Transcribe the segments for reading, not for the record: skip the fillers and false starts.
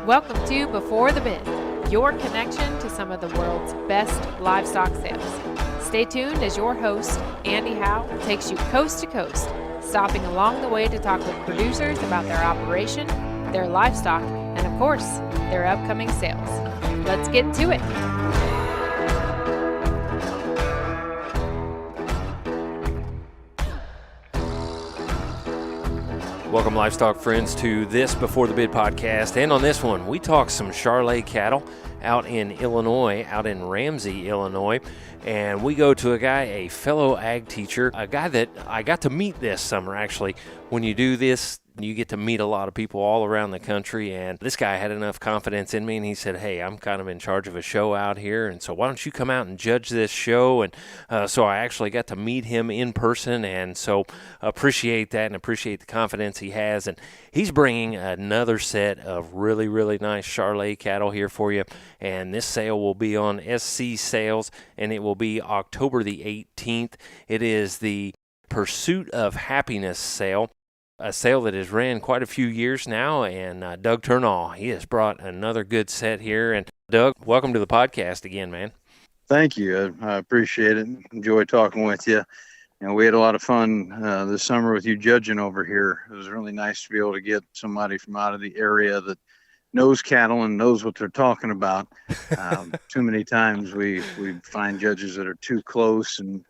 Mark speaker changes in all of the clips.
Speaker 1: Welcome to Before the Bid, your connection to some of the world's best livestock sales. Stay tuned as your host, Andy Howe, takes you coast to coast, stopping along the way to talk with producers about their operation, their livestock, and of course, their upcoming sales. Let's get to it.
Speaker 2: Welcome, livestock friends, to this Before the Bid podcast. And on this one, we talk some Charolais cattle out in Illinois, out in Ramsey, Illinois. And we go to a fellow ag teacher, a guy that I got to meet this summer, actually. When you do this, you get to meet a lot of people all around the country, and this guy had enough confidence in me, and he said, hey, I'm kind of in charge of a show out here, and so why don't you come out and judge this show? And so I actually got to meet him in person, and so appreciate that and appreciate the confidence he has. And he's bringing another set of really, really nice Charolais cattle here for you, and this sale will be on SC Sales, and it will be October the 18th. It is the Pursuit of Happiness sale. A sale that has ran quite a few years now, and Doug Thurnau, he has brought another good set here. And Doug, welcome to the podcast again, man.
Speaker 3: Thank you. I appreciate it. Enjoy talking with you. We had a lot of fun this summer with you judging over here. It was really nice to be able to get somebody from out of the area that knows cattle and knows what they're talking about. Too many times we find judges that are too close and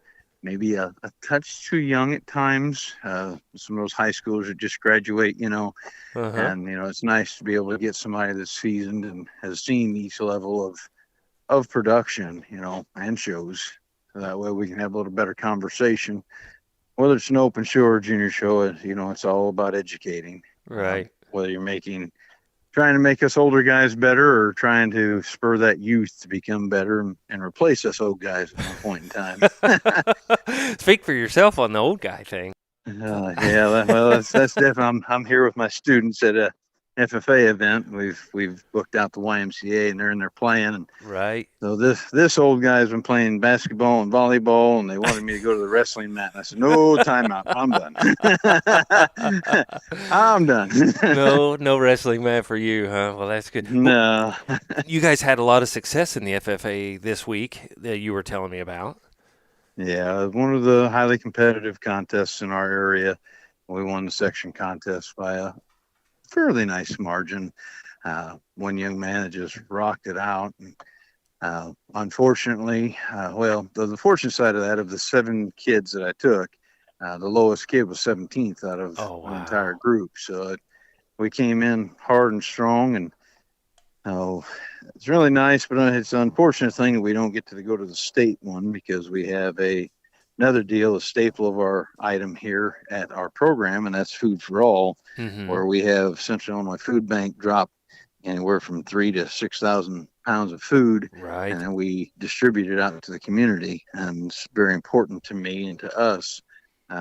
Speaker 3: maybe a touch too young at times. Some of those high schoolers that just graduate, and, it's nice to be able to get somebody that's seasoned and has seen each level of production, and shows. So that way we can have a little better conversation. Whether it's an open show or a junior show, it's all about educating.
Speaker 2: Right.
Speaker 3: Whether you're trying to make us older guys better or trying to spur that youth to become better and replace us old guys at one point in time.
Speaker 2: Speak for yourself on the old guy thing.
Speaker 3: That's definitely. I'm here with my students at a FFA event. We've booked out the YMCA and they're in there playing. And
Speaker 2: right.
Speaker 3: So this old guy's been playing basketball and volleyball, and they wanted me to go to the wrestling mat. And I said, no, timeout. I'm done. I'm done.
Speaker 2: No wrestling mat for you, huh? Well, that's good.
Speaker 3: No.
Speaker 2: You guys had a lot of success in the FFA this week that you were telling me about.
Speaker 3: Yeah, one of the highly competitive contests in our area. We won the section contest by a fairly nice margin. One young man just rocked it out. And, unfortunately, the fortunate side of that, of the 7 kids that I took, the lowest kid was 17th out of the entire group. So we came in hard and strong, and it's really nice, but it's an unfortunate thing that we don't get to go to the state one, because we have another deal, a staple of our item here at our program, and that's Food for All, where we have Central Illinois Food Bank drop anywhere from 3,000 to 6,000 pounds of food,
Speaker 2: right?
Speaker 3: And then we distribute it out to the community, and it's very important to me and to us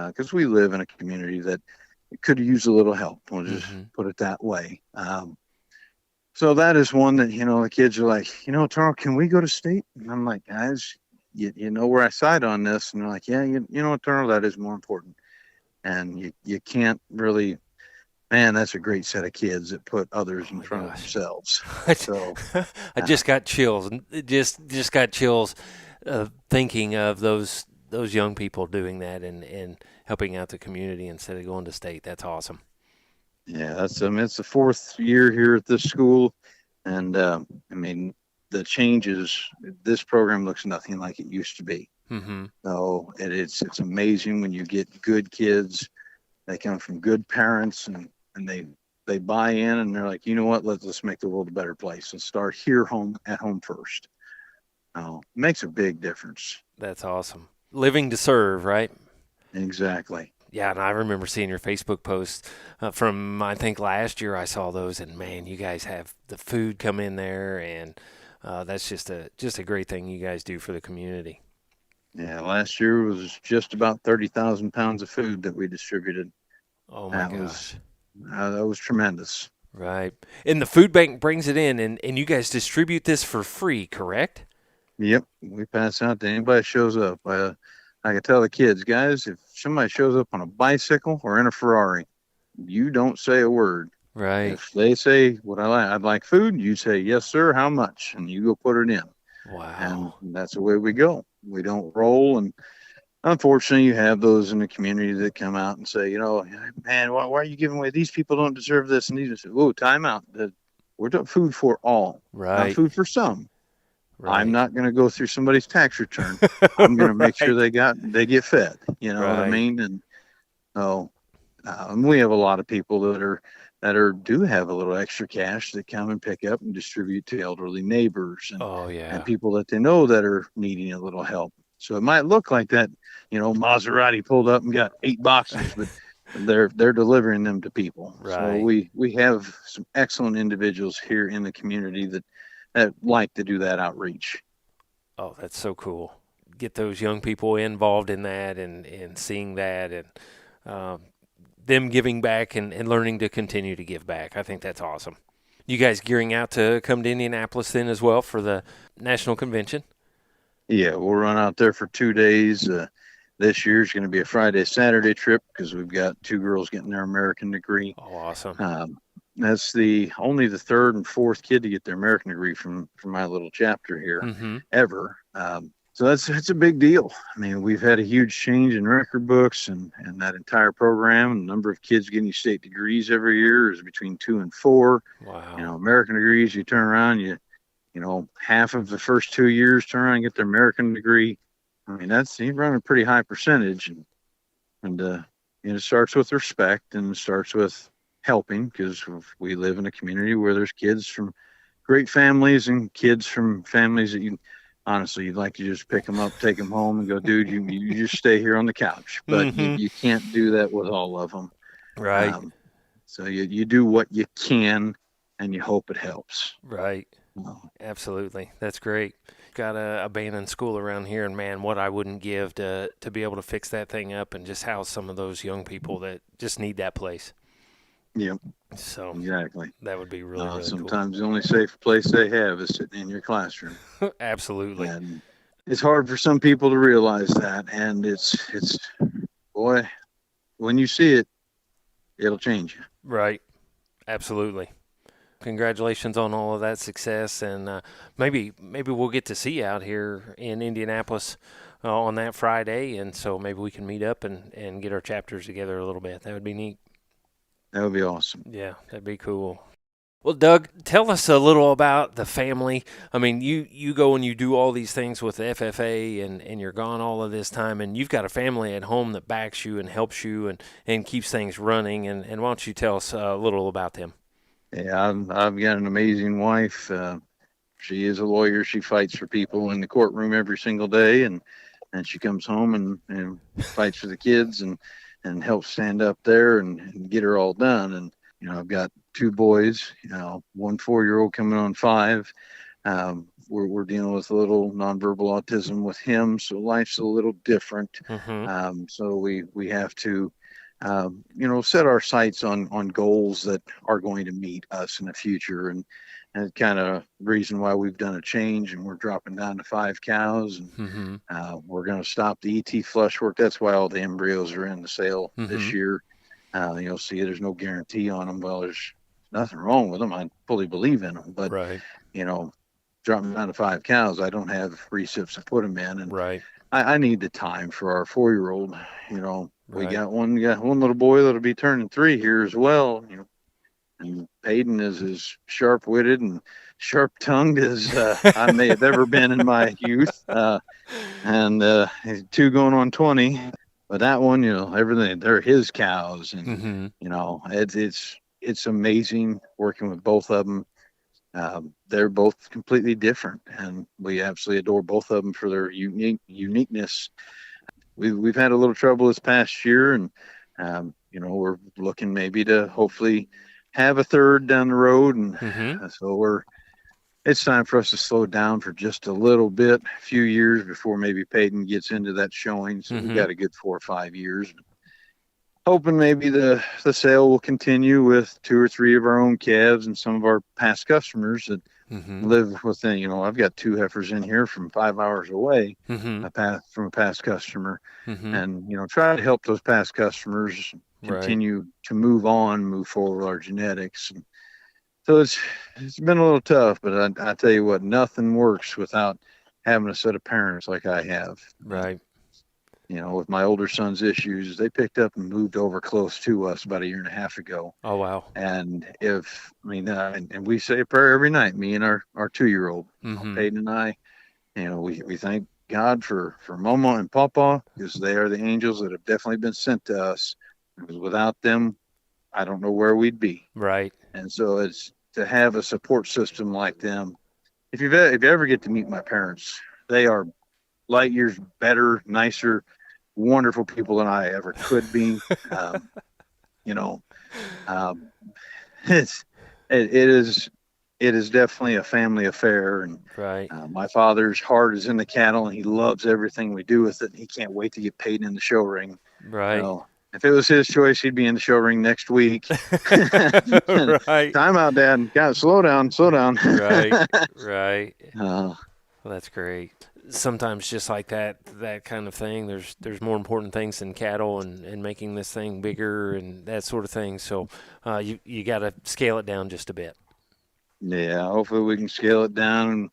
Speaker 3: because we live in a community that could use a little help. We'll just put it that way. So that is one that, the kids are like, Thurnau, can we go to state? And I'm like, guys, you know where I side on this. And they're like, yeah, you know what, Thurnau, that is more important. And you can't really, man, that's a great set of kids that put others in front of themselves. So
Speaker 2: I just got chills. Just got chills thinking of those young people doing that and helping out the community instead of going to state. That's awesome.
Speaker 3: Yeah, it's the 4th year here at this school, and the changes. This program looks nothing like it used to be. So it's amazing when you get good kids. They come from good parents, and they buy in, and they're like, you know what? Let's make the world a better place and start here at home first. It makes a big difference.
Speaker 2: That's awesome. Living to serve, right?
Speaker 3: Exactly.
Speaker 2: Yeah, and I remember seeing your Facebook posts from, I think, last year. I saw those, and man, you guys have the food come in there, and that's just a great thing you guys do for the community.
Speaker 3: Yeah, last year was just about 30,000 pounds of food that we distributed.
Speaker 2: Oh my gosh,
Speaker 3: that was tremendous.
Speaker 2: Right, and the food bank brings it in, and you guys distribute this for free, correct?
Speaker 3: Yep, we pass out to anybody that shows up. I can tell the kids, guys, if somebody shows up on a bicycle or in a Ferrari, you don't say a word.
Speaker 2: Right.
Speaker 3: If they say what I'd like food, you say yes, sir. How much? And you go put it in, and
Speaker 2: Wow.
Speaker 3: that's the way we go. We don't roll. And unfortunately, you have those in the community that come out and say, man, why are you giving away? These people don't deserve this. And these, whoa, time out. We're doing food for all, not
Speaker 2: Right.
Speaker 3: food for some. I'm
Speaker 2: Right.
Speaker 3: not going to go through somebody's tax return. I'm going to make sure
Speaker 2: Right.
Speaker 3: they get fed. You know what I
Speaker 2: Right.
Speaker 3: mean? And so we have a lot of people that do have a little extra cash that come and pick up and distribute to elderly neighbors
Speaker 2: Oh
Speaker 3: and
Speaker 2: yeah.
Speaker 3: people that they know that are needing a little help. So it might look like that, Maserati pulled up and got 8 boxes, but they're delivering them to people. So
Speaker 2: Right.
Speaker 3: we have some excellent individuals here in the community that like to do that outreach.
Speaker 2: Oh, that's so cool. Get those young people involved in that and seeing that and um, them giving back and learning to continue to give back. I think that's awesome. You guys gearing out to come to Indianapolis then as well for the national convention?
Speaker 3: Yeah, we'll run out there for 2 days. This year's going to be a Friday, Saturday trip because we've got 2 girls getting their American degree.
Speaker 2: Oh, awesome.
Speaker 3: Um, that's only the third and fourth kid to get their American degree from my little chapter here
Speaker 2: Mm-hmm.
Speaker 3: ever. So that's a big deal. I mean, we've had a huge change in record books and that entire program. The number of kids getting state degrees every year is between 2 and 4.
Speaker 2: Wow.
Speaker 3: American degrees, you turn around, half of the first 2 years turn around and get their American degree. I mean, you run a pretty high percentage, and it starts with respect and it starts with helping because we live in a community where there's kids from great families and kids from families that you'd like to just pick them up, take them home, and go, dude, you just stay here on the couch. But
Speaker 2: Mm-hmm.
Speaker 3: you can't do that with all of them.
Speaker 2: Right.
Speaker 3: So you do what you can, and you hope it helps.
Speaker 2: Right. Absolutely. That's great. Got a abandoned school around here, and man, what I wouldn't give to be able to fix that thing up and just house some of those young people that just need that place.
Speaker 3: Yep,
Speaker 2: So
Speaker 3: exactly.
Speaker 2: that would be really, really
Speaker 3: Sometimes the only safe place they have is sitting in your classroom.
Speaker 2: cool. Absolutely.
Speaker 3: And it's hard for some people to realize that. And it's boy, when you see it, it'll change you.
Speaker 2: Right. Absolutely. Congratulations on all of that success, and maybe we'll get to see you out here in Indianapolis on that Friday, and so maybe we can meet up and get our chapters together a little bit. That would be neat.
Speaker 3: That would be awesome.
Speaker 2: Yeah, that'd be cool. Well, Doug, tell us a little about the family. I mean, you go and you do all these things with the FFA, and you're gone all of this time, and you've got a family at home that backs you and helps you and keeps things running. And why don't you tell us a little about them?
Speaker 3: Yeah, I've got an amazing wife. She is a lawyer. She fights for people in the courtroom every single day, and she comes home and fights for the kids and helps stand up there and get her all done. And I've got 2 boys. One 4-year-old coming on 5. We're dealing with a little nonverbal autism with him, so life's a little different.
Speaker 2: Mm-hmm.
Speaker 3: So we have to set our sights on goals that are going to meet us in the future. And kind of reason why we've done a change and we're dropping down to 5 cows. And
Speaker 2: Mm-hmm.
Speaker 3: we're going to stop the ET flush work. That's why all the embryos are in the sale this
Speaker 2: Mm-hmm.
Speaker 3: year. You'll see there's no guarantee on them. Well, there's nothing wrong with them. I fully believe in them. But,
Speaker 2: Right.
Speaker 3: dropping down to 5 cows, I don't have recips to put them in. And
Speaker 2: Right.
Speaker 3: I need the time for our 4-year-old. We
Speaker 2: Right.
Speaker 3: got one little boy that'll be turning 3 here as well. And Peyton is as sharp-witted and sharp-tongued as I may have ever been in my youth. And 2 going on 20. But that one, everything, they're his cows. And,
Speaker 2: Mm-hmm.
Speaker 3: it's amazing working with both of them. They're both completely different, and we absolutely adore both of them for their uniqueness. We've had a little trouble this past year, and we're looking maybe to hopefully have a third down the road, and
Speaker 2: Mm-hmm.
Speaker 3: so it's time for us to slow down for just a little bit, a few years before maybe Peyton gets into that showing. So
Speaker 2: Mm-hmm.
Speaker 3: we've got a good 4 or 5 years. Hoping maybe the sale will continue with 2 or 3 of our own calves and some of our past customers that
Speaker 2: Mm-hmm.
Speaker 3: live within. I've got 2 heifers in here from 5 hours away,
Speaker 2: Mm-hmm.
Speaker 3: from a past customer,
Speaker 2: Mm-hmm.
Speaker 3: and try to help those past customers continue to move forward with our genetics. And so it's been a little tough, but I tell you what, nothing works without having a set of parents like I have.
Speaker 2: Right.
Speaker 3: With my older son's issues, they picked up and moved over close to us about a year and a half ago.
Speaker 2: Oh, wow.
Speaker 3: And and we say a prayer every night, me and our 2-year-old, Peyton and I, we thank God for Mama and Papa, because they are the angels that have definitely been sent to us. Because without them, I don't know where we'd be.
Speaker 2: Right.
Speaker 3: And so it's to have a support system like them. If you ever get to meet my parents, they are light years better, nicer, wonderful people than I ever could be. It is definitely a family affair. And
Speaker 2: right.
Speaker 3: My father's heart is in the cattle, and he loves everything we do with it. And he can't wait to get paid in the show ring.
Speaker 2: Right.
Speaker 3: If it was his choice, he'd be in the show ring next week.
Speaker 2: Right.
Speaker 3: Time out, Dad. God, slow down.
Speaker 2: Right. Right. Well, that's great. Sometimes just like that kind of thing, there's more important things than cattle and making this thing bigger and that sort of thing. So you got to scale it down just a bit.
Speaker 3: Yeah, hopefully we can scale it down, and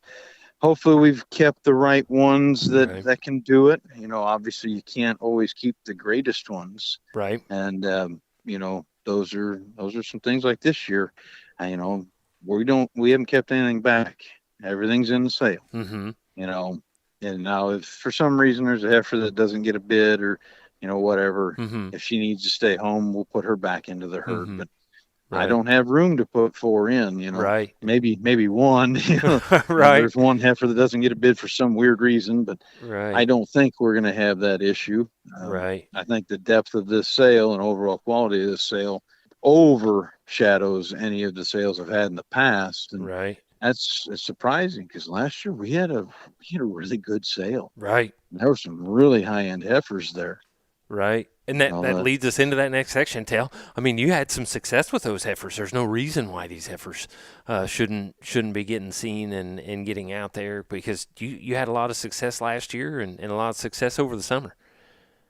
Speaker 3: hopefully we've kept the right ones that can do it. Obviously you can't always keep the greatest ones.
Speaker 2: Right.
Speaker 3: And those are some things like this year. We haven't kept anything back. Everything's in the sale.
Speaker 2: Mm-hmm.
Speaker 3: And now if for some reason there's a heifer that doesn't get a bid, or whatever, if she needs to stay home, we'll put her back into the herd. But I don't have room to put 4 in,
Speaker 2: Right.
Speaker 3: maybe one,
Speaker 2: right.
Speaker 3: There's one heifer that doesn't get a bid for some weird reason, but
Speaker 2: right.
Speaker 3: I don't think we're going to have that issue.
Speaker 2: Right.
Speaker 3: I think the depth of this sale and overall quality of this sale overshadows any of the sales I've had in the past. And
Speaker 2: right.
Speaker 3: That's surprising, because last year we had a really good sale.
Speaker 2: Right.
Speaker 3: There were some really high-end heifers there.
Speaker 2: Right. And that leads us into that next section, Tal. I mean, you had some success with those heifers. There's no reason why these heifers shouldn't be getting seen and getting out there, because you had a lot of success last year and a lot of success over the summer.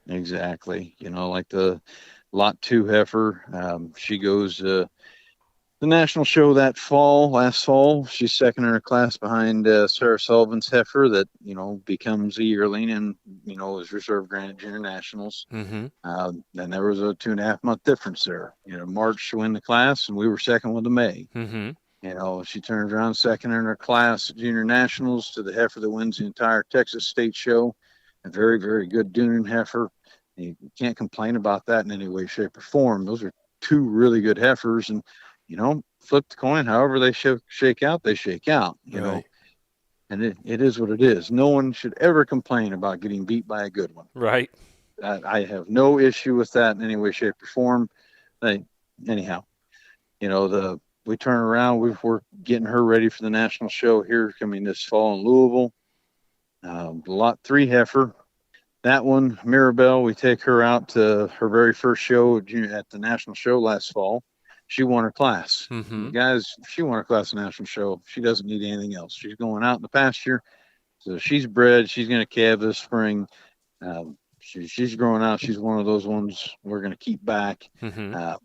Speaker 3: Exactly. Like the Lot 2 heifer, she goes the national show last fall. She's second in her class behind Sarah Sullivan's heifer that becomes a yearling and is reserve granted junior nationals.
Speaker 2: Mm-hmm.
Speaker 3: And there was a 2.5 month difference there. March to win the class, and we were second with the May.
Speaker 2: Mm-hmm.
Speaker 3: She turns around second in her class at junior nationals to the heifer that wins the entire Texas state show. A very, very good Dunan heifer. You can't complain about that in any way, shape, or form. Those are 2 really good heifers, and flip the coin. However they shake out, they shake out.
Speaker 2: Right.
Speaker 3: And it is what it is. No one should ever complain about getting beat by a good one.
Speaker 2: Right.
Speaker 3: I have no issue with that in any way, shape, or form. Anyhow, we turn around. We're getting her ready for the national show here coming this fall in Louisville. Lot 3 heifer. That one, Mirabelle, we take her out to her very first show at the national show last fall. She won her class.
Speaker 2: Mm-hmm.
Speaker 3: Guys, if she won her class at the national show, she doesn't need anything else. She's going out in the pasture. So she's bred. She's going to calve this spring. She's growing out. She's one of those ones we're going to keep back.
Speaker 2: Mm-hmm.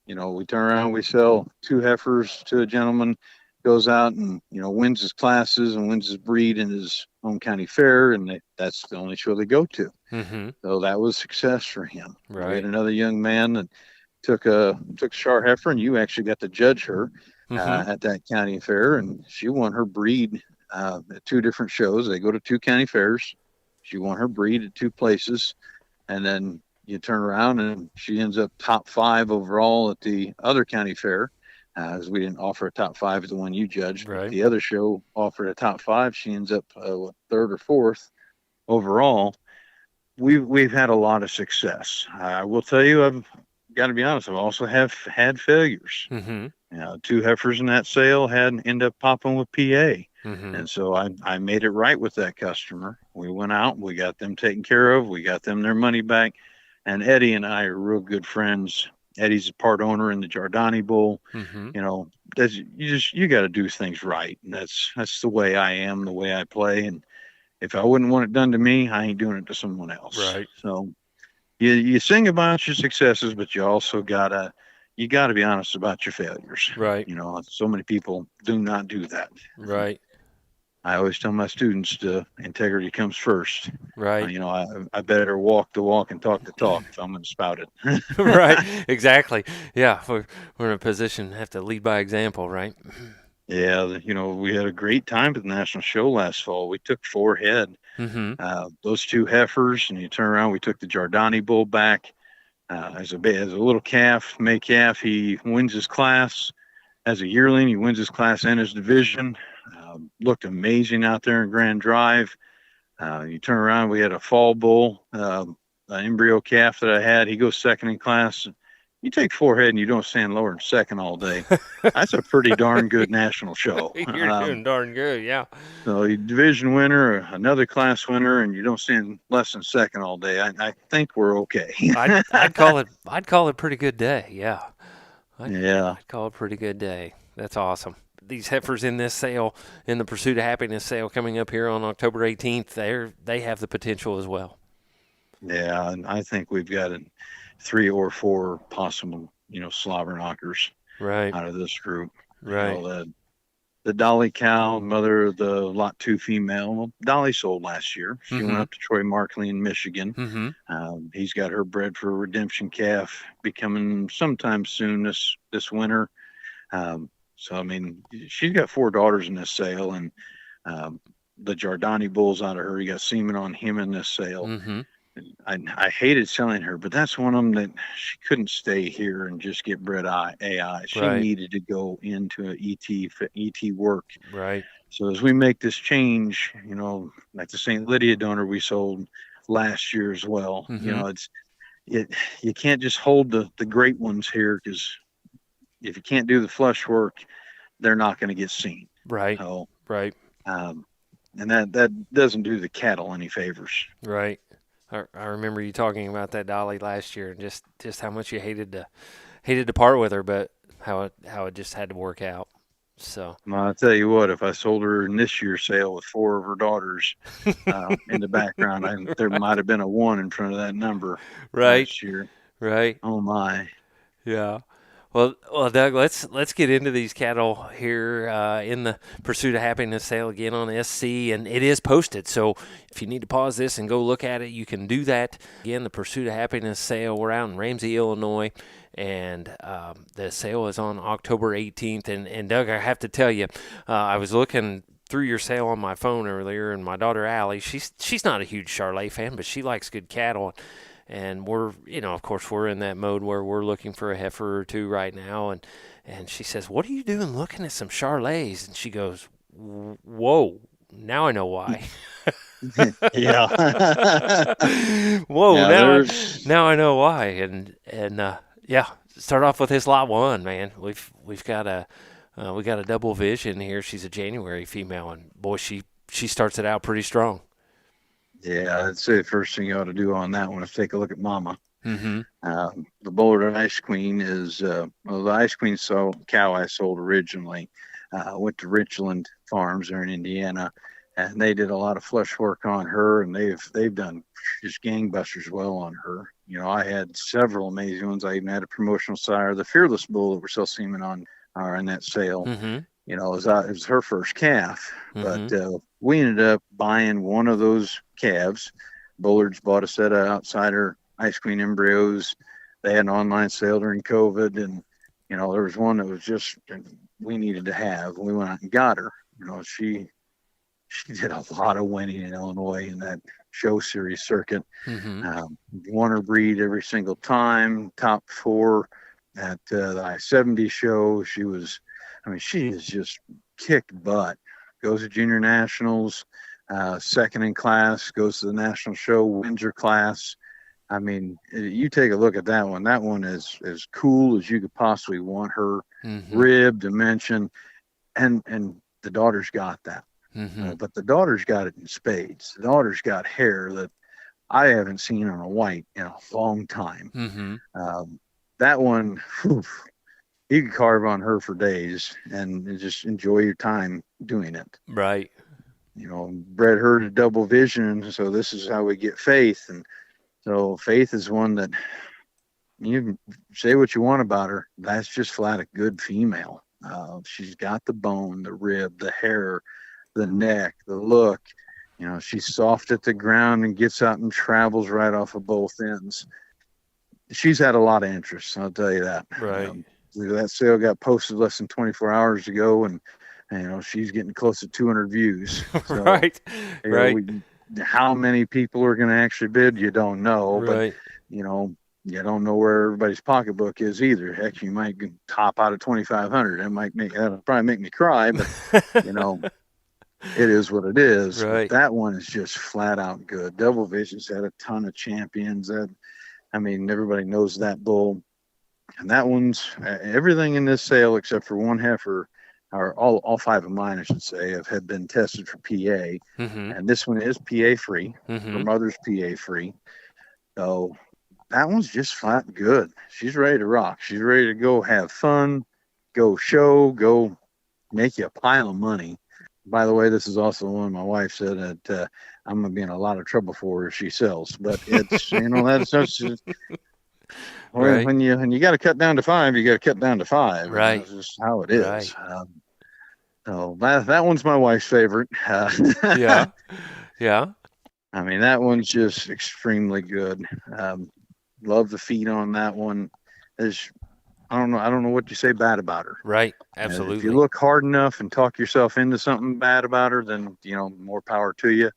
Speaker 3: We turn around, we sell 2 heifers to a gentleman, goes out and, wins his classes and wins his breed in his home county fair. And that's the only show they go to.
Speaker 2: Mm-hmm.
Speaker 3: So that was success for him.
Speaker 2: Right.
Speaker 3: We had another young man that took a Char heifer, and you actually got to judge her at that county fair, and she won her breed at 2 different shows. They go to 2 county fairs. She won her breed at 2 places, and then you turn around and she ends up top 5 overall at the other county fair, as we didn't offer a top 5 at the one you judged.
Speaker 2: Right.
Speaker 3: The other show offered a top 5. She ends up 3rd or 4th overall. We've had a lot of success. I will tell you, I've got to be honest, I've also had failures.
Speaker 2: Mm-hmm.
Speaker 3: 2 heifers in that sale end up popping with PA.
Speaker 2: Mm-hmm.
Speaker 3: And so I made it right with that customer. We went out, we got them taken care of, we got them their money back. And Eddie and I are real good friends. Eddie's a part owner in the Giordani Bull.
Speaker 2: Mm-hmm.
Speaker 3: You got to do things right. And that's the way I am, the way I play. And if I wouldn't want it done to me, I ain't doing it to someone else.
Speaker 2: Right.
Speaker 3: So you sing about your successes, but you gotta be honest about your failures.
Speaker 2: Right.
Speaker 3: So many people do not do that.
Speaker 2: Right.
Speaker 3: I always tell my students integrity comes first.
Speaker 2: Right.
Speaker 3: I better walk the walk and talk the talk if I'm going to spout it.
Speaker 2: Right. Exactly. Yeah. We're in a position to have to lead by example, right?
Speaker 3: Yeah, we had a great time at the national show last fall. We took 4 head,
Speaker 2: Mm-hmm.
Speaker 3: those 2 heifers, and you turn around. We took the Giordani bull back as a little calf, May calf. He wins his class as a yearling. He wins his class and his division. Looked amazing out there in Grand Drive. You turn around, we had a fall bull, an embryo calf that I had. He goes second in class. You take 4 head and you don't stand lower than second all day. That's a pretty darn good national show.
Speaker 2: You're doing darn good, yeah.
Speaker 3: So you division winner, another class winner, and you don't stand less than second all day. I think we're okay.
Speaker 2: I'd call it a pretty good day, yeah.
Speaker 3: Yeah.
Speaker 2: I'd call it a pretty good day. That's awesome. These heifers in this sale, in the Pursuit of Happiness sale coming up here on October 18th, they have the potential as well.
Speaker 3: Yeah, and I think we've got 3 or 4 possible, slobber knockers
Speaker 2: right
Speaker 3: out of this group.
Speaker 2: Right.
Speaker 3: The Dolly cow, mother of the Lot 2 female. Well, Dolly sold last year. She went up to Troy Markley in Michigan.
Speaker 2: Mm-hmm.
Speaker 3: He's got her bred for a redemption calf becoming sometime soon this winter. So, I mean, she's got 4 daughters in this sale, and the Giordani bulls out of her. You got semen on him in this sale.
Speaker 2: Mm-hmm.
Speaker 3: I hated selling her, but that's one of them that she couldn't stay here and just get bred AI. She
Speaker 2: Right.
Speaker 3: needed to go into an ET work.
Speaker 2: Right.
Speaker 3: So as we make this change, like the St. Lydia donor we sold last year as well, you can't just hold the great ones here, because if you can't do the flush work, they're not going to get seen.
Speaker 2: Right.
Speaker 3: So,
Speaker 2: right.
Speaker 3: And that doesn't do the cattle any favors.
Speaker 2: Right. I remember you talking about that Dolly last year and just how much you hated to part with her, but how it just had to work out. So
Speaker 3: I'll tell you what, if I sold her in this year's sale with 4 of her daughters in the background, there might have been a 1 in front of that number last year.
Speaker 2: Right.
Speaker 3: Oh my.
Speaker 2: Yeah. Well, Doug, let's get into these cattle here in the Pursuit of Happiness sale again on SC, and it is posted. So if you need to pause this and go look at it, you can do that. Again, the Pursuit of Happiness sale, we're out in Ramsey, Illinois, and the sale is on October 18th. And Doug, I have to tell you, I was looking through your sale on my phone earlier, and my daughter Allie, she's not a huge Charlet fan, but she likes good cattle. And we're, of course, we're in that mode where we're looking for a heifer or 2 right now. And she says, "What are you doing looking at some Charlets?" And she goes, "Whoa, now I know why."
Speaker 3: Yeah.
Speaker 2: Whoa,
Speaker 3: yeah,
Speaker 2: now I know why. And start off with this lot 1, man. We've got a double vision here. She's a January female, and boy, she starts it out pretty strong.
Speaker 3: Yeah, I'd say the first thing you ought to do on that one is take a look at Mama.
Speaker 2: Mm-hmm.
Speaker 3: The Boulder Ice Queen is the Ice Queen cow I sold originally. Went to Richland Farms there in Indiana, and they did a lot of flush work on her, and they've done just gangbusters well on her. I had several amazing ones. I even had a promotional sire, the Fearless Bull that we're still seeming on in that sale.
Speaker 2: Mm-hmm.
Speaker 3: It was her first calf,
Speaker 2: Mm-hmm.
Speaker 3: but we ended up buying one of those calves. Bullards bought a set of outsider Ice Queen embryos. They had an online sale during COVID, and there was one that was just we needed to have. We went out and got her. She did a lot of winning in Illinois in that show series circuit.
Speaker 2: Mm-hmm.
Speaker 3: Won her breed every single time. Top 4 at the I-70 show. She has just kicked butt. Goes to junior nationals, second in class, goes to the national show, wins her class. I mean, you take a look at that one. That one is as cool as you could possibly want her.
Speaker 2: Mm-hmm.
Speaker 3: Rib, dimension, and the daughter's got that.
Speaker 2: Mm-hmm.
Speaker 3: But the daughter's got it in spades. The daughter's got hair that I haven't seen on a white in a long time.
Speaker 2: Mm-hmm.
Speaker 3: That one, you could carve on her for days and just enjoy your time doing it.
Speaker 2: Right.
Speaker 3: Bred her to double vision, so this is how we get faith. And So Faith is one that you can say what you want about her. That's just flat a good female. She's got the bone, the rib, the hair, the neck, the look. She's soft at the ground and gets out and travels right off of both ends. She's had a lot of interest, I'll tell you that.
Speaker 2: Right.
Speaker 3: That sale got posted less than 24 hours ago, and she's getting close to 200 views. So,
Speaker 2: Right. Right.
Speaker 3: How many people are going to actually bid, you don't know.
Speaker 2: Right.
Speaker 3: But you don't know where everybody's pocketbook is either. Heck, you might top out at 2,500. That'll probably make me cry, but it is what it is.
Speaker 2: Right.
Speaker 3: But that one is just flat out good. Double Vision's had a ton of champions. Everybody knows that bull. And that one's everything in this sale except for one heifer, or all five of mine, I should say, have been tested for PA.
Speaker 2: Mm-hmm.
Speaker 3: And this one is PA free.
Speaker 2: Mm-hmm.
Speaker 3: Her mother's PA free. So that one's just flat good. She's ready to rock. She's ready to go have fun, go show, go make you a pile of money. By the way, this is also one my wife said that I'm going to be in a lot of trouble for her if she sells. But it's, that's just,
Speaker 2: Right.
Speaker 3: when you got to cut down to 5, you got to cut down to 5.
Speaker 2: Right.
Speaker 3: That's just how it is.
Speaker 2: Right.
Speaker 3: So that one's my wife's favorite.
Speaker 2: Yeah. Yeah.
Speaker 3: That one's just extremely good. Love the feed on that one. I don't know what you say bad about her.
Speaker 2: Right. Absolutely.
Speaker 3: If you look hard enough and talk yourself into something bad about her, then more power to you.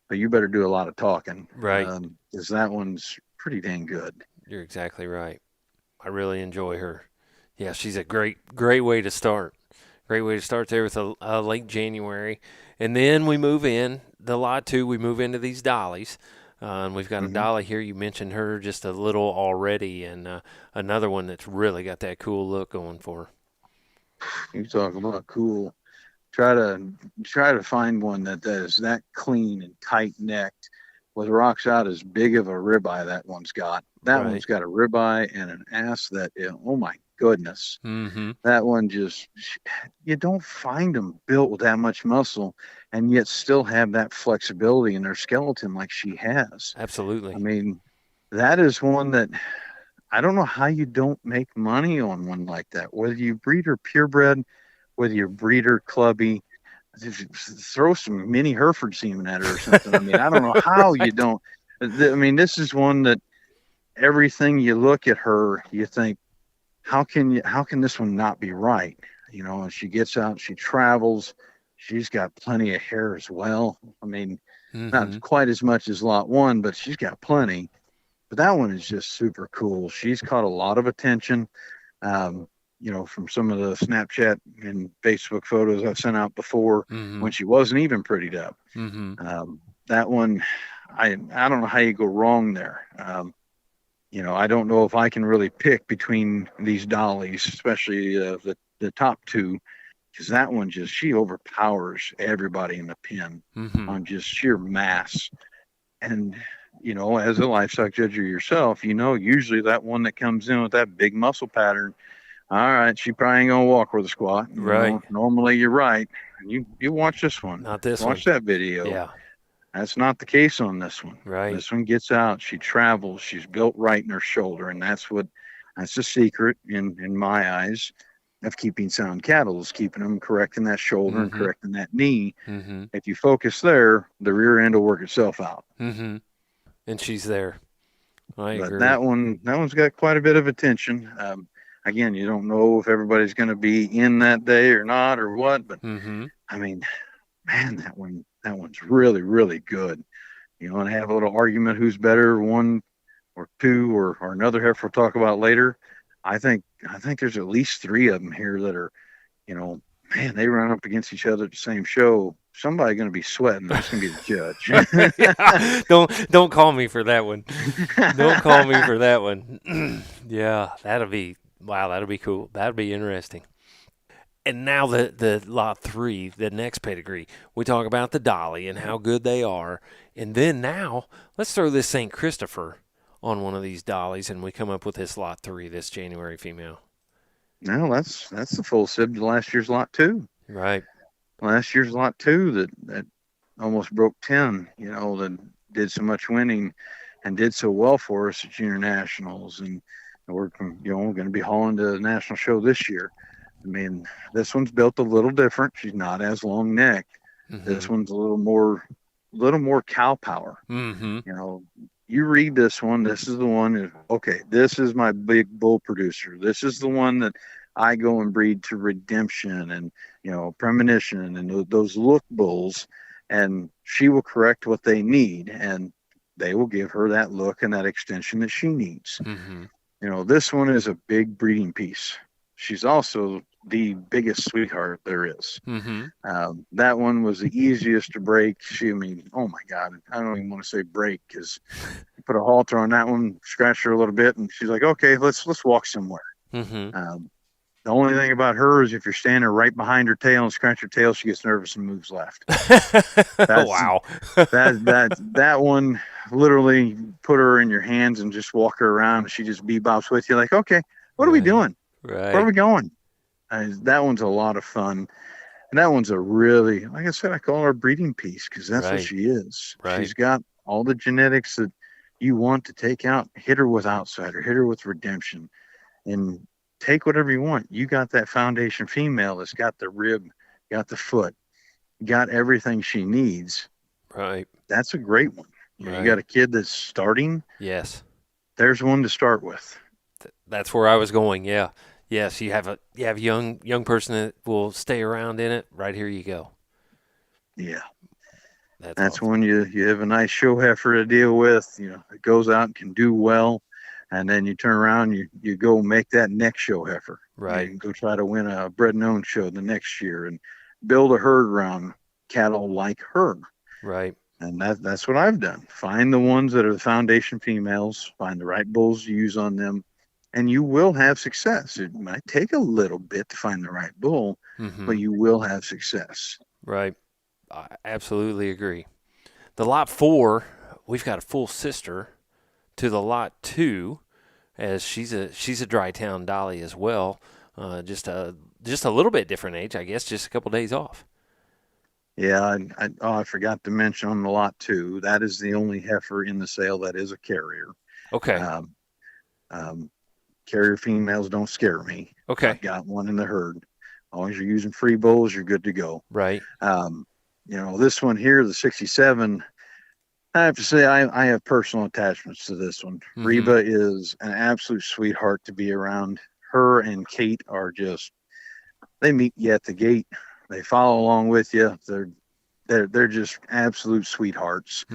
Speaker 3: But you better do a lot of talking.
Speaker 2: Right.
Speaker 3: Because that one's pretty dang good.
Speaker 2: You're exactly right. I really enjoy her. Yeah, she's a great way to start. Great way to start there with a late January. And then we move in, the lot 2, we move into these dollies. And we've got a dolly here. You mentioned her just a little already. And another one that's really got that cool look going for her.
Speaker 3: You talk about cool. Try to find one that is that clean and tight necked with rocks out as big of a ribeye that one's got. That
Speaker 2: Right.
Speaker 3: one's got a ribeye and an ass that is, oh my goodness.
Speaker 2: Mm-hmm.
Speaker 3: That one you don't find them built with that much muscle and yet still have that flexibility in their skeleton like she has.
Speaker 2: Absolutely.
Speaker 3: That is one that I don't know how you don't make money on one like that. Whether you breed her purebred, whether you breed her clubby, throw some mini Hereford semen at her or something. I don't know how you don't. This is one that everything you look at her, you think, how can this one not be right? And she gets out, she travels, she's got plenty of hair as well. Not quite as much as lot 1, but she's got plenty. But that one is just super cool. She's caught a lot of attention. From some of the Snapchat and Facebook photos I've sent out before when she wasn't even prettied up. That one, I don't know how you go wrong there. I don't know if I can really pick between these dollies, especially the top 2, because that one she overpowers everybody in the pen on just sheer mass. And, as a livestock judger yourself, usually that one that comes in with that big muscle pattern, all right, she probably ain't gonna walk with a squat.
Speaker 2: Right.
Speaker 3: Normally you're right. You watch this one.
Speaker 2: Not this one.
Speaker 3: Watch that video.
Speaker 2: Yeah.
Speaker 3: That's not the case on this one.
Speaker 2: Right.
Speaker 3: This one gets out. She travels. She's built right in her shoulder, and that's the secret in my eyes of keeping sound cattle, is keeping them correct in that shoulder and correct in that knee. If you focus there, the rear end will work itself out.
Speaker 2: And she's there. I agree.
Speaker 3: That one's got quite a bit of attention. Again, you don't know if everybody's going to be in that day or not or what, but man, that one's really, really good. And have a little argument who's better, 1 or 2 or another heifer we'll talk about later. I think there's at least 3 of them here that are, man, they run up against each other at the same show. Somebody's going to be sweating. That's going to be the judge.
Speaker 2: Yeah, don't call me for that one. Don't call me for that one. Yeah, that'll be cool. That'll be interesting. And now the lot 3, the next pedigree, we talk about the dolly and how good they are. And then now let's throw this St. Christopher on one of these dollies, and we come up with this lot 3, this January female.
Speaker 3: No, that's the full sib to last year's lot 2.
Speaker 2: Right.
Speaker 3: Last year's lot 2 that almost broke 10, that did so much winning. and did so well for us at junior nationals. And we're going to be hauling to the national show this year. I mean, this one's built a little different. She's not as long necked. This one's a little more cow power.
Speaker 2: Mm-hmm.
Speaker 3: You know, you read this one. This is the one. Okay, this is my big bull producer. This is the one that I go and breed to redemption and premonition and those look bulls, and she will correct what they need, and they will give her that look and that extension that she needs.
Speaker 2: Mm-hmm.
Speaker 3: This one is a big breeding piece. She's also the biggest sweetheart there is.
Speaker 2: Mm-hmm.
Speaker 3: That one was the easiest to break. Oh my God, I don't even want to say break, because you put a halter on that one, scratch her a little bit, and she's like, okay, let's walk somewhere.
Speaker 2: Mm-hmm.
Speaker 3: The only thing about her is if you're standing right behind her tail and scratch her tail, she gets nervous and moves left.
Speaker 2: Wow.
Speaker 3: that one, literally put her in your hands and just walk her around, and she just bebops with you like, okay, what are we doing?
Speaker 2: Right.
Speaker 3: Where are we going? That one's a lot of fun. And that one's a really, like I said, I call her a breeding piece, because that's what she is.
Speaker 2: Right.
Speaker 3: She's got all the genetics that you want to take out, hit her with outsider, hit her with redemption, and take whatever you want. You got that foundation female that's got the rib, got the foot, got everything she needs.
Speaker 2: Right.
Speaker 3: That's a great one. You got a kid that's starting.
Speaker 2: Yes.
Speaker 3: There's one to start with.
Speaker 2: That's where I was going. Yeah. Yes. You have a young person that will stay around in it. Right here you go.
Speaker 3: Yeah.
Speaker 2: That's
Speaker 3: awesome. When you have a nice show heifer to deal with, it goes out and can do well. And then you turn around, you go make that next show heifer.
Speaker 2: Right.
Speaker 3: You can go try to win a bred and owned show the next year and build a herd around cattle like her.
Speaker 2: Right.
Speaker 3: And that's what I've done. Find the ones that are the foundation females, find the right bulls to use on them, and you will have success. It might take a little bit to find the right bull, but you will have success.
Speaker 2: Right. I absolutely agree. The lot 4, we've got a full sister to the lot 2, as she's a dry town dolly as well. Just a little bit different age, I guess, just a couple days off.
Speaker 3: Yeah, I forgot to mention on the lot 2, that is the only heifer in the sale that is a carrier.
Speaker 2: Okay.
Speaker 3: Carrier females don't scare me.
Speaker 2: Okay.
Speaker 3: I've got one in the herd. As long as you're using free bulls, you're good to go.
Speaker 2: Right.
Speaker 3: This one here, the 67, I have to say I have personal attachments to this one. Reba is an absolute sweetheart to be around. Her and Kate are they meet you at the gate. They follow along with you. They're just absolute sweethearts.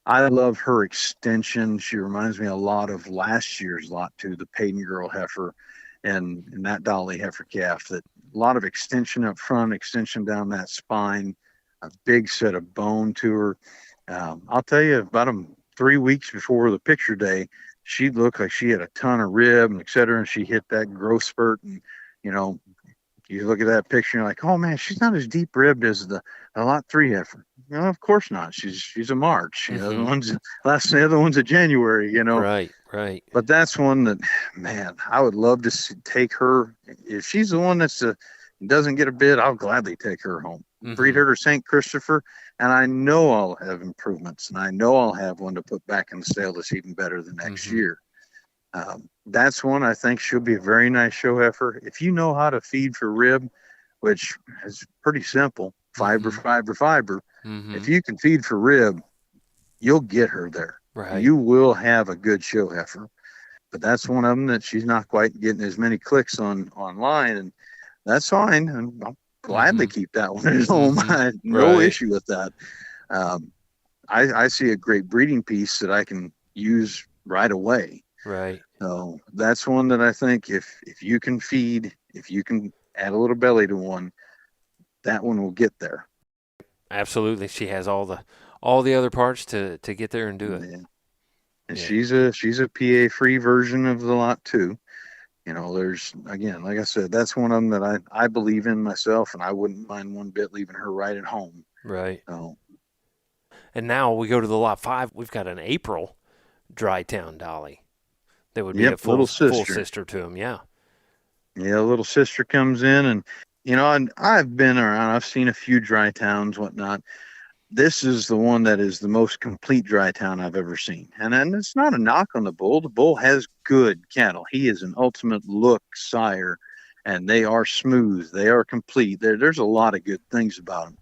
Speaker 3: I love her extension. She reminds me a lot of last year's lot 2, the Payton Girl heifer, and that dolly heifer calf. That a lot of extension up front, extension down that spine, a big set of bone to her. I'll tell you, about 3 weeks before the picture day, she looked like she had a ton of rib and et cetera, and she hit that growth spurt. And you look at that picture, and you're like, oh man, she's not as deep ribbed as the lot 3 heifer. Of course not. She's a March. The other one's a January.
Speaker 2: Right.
Speaker 3: But that's one that, man, I would love to take her. If she's the one that's doesn't get a bid, I'll gladly take her home. Breed her to St. Christopher, and I know I'll have improvements, and I know I'll have one to put back in the sale that's even better the next year. That's one I think she'll be a very nice show heifer. If you know how to feed for rib, which is pretty simple, fiber. If you can feed for rib, you'll get her there.
Speaker 2: Right.
Speaker 3: You will have a good show heifer. But that's one of them that she's not quite getting as many clicks online, and that's fine. And I'll gladly keep that one at home. I had no issue with that. I see a great breeding piece that I can use right away.
Speaker 2: Right.
Speaker 3: So that's one that I think if you can feed, if you can add a little belly to one, that one will get there.
Speaker 2: Absolutely. She has all the other parts to get there and do it.
Speaker 3: Yeah. And she's a PA free version of the lot 2. There's, again, like I said, that's one of them that I believe in myself, and I wouldn't mind one bit leaving her right at home.
Speaker 2: Right.
Speaker 3: So.
Speaker 2: And now we go to the lot 5. We've got an April dry town dolly. That would be a full sister to him. Yeah.
Speaker 3: Yeah. Little sister comes in, and, I've been around, I've seen a few dry towns, whatnot. this is the one that is the most complete dry town I've ever seen. And it's not a knock on the bull. The bull has good cattle. He is an ultimate look sire, and they are smooth. They are complete. There's a lot of good things about them.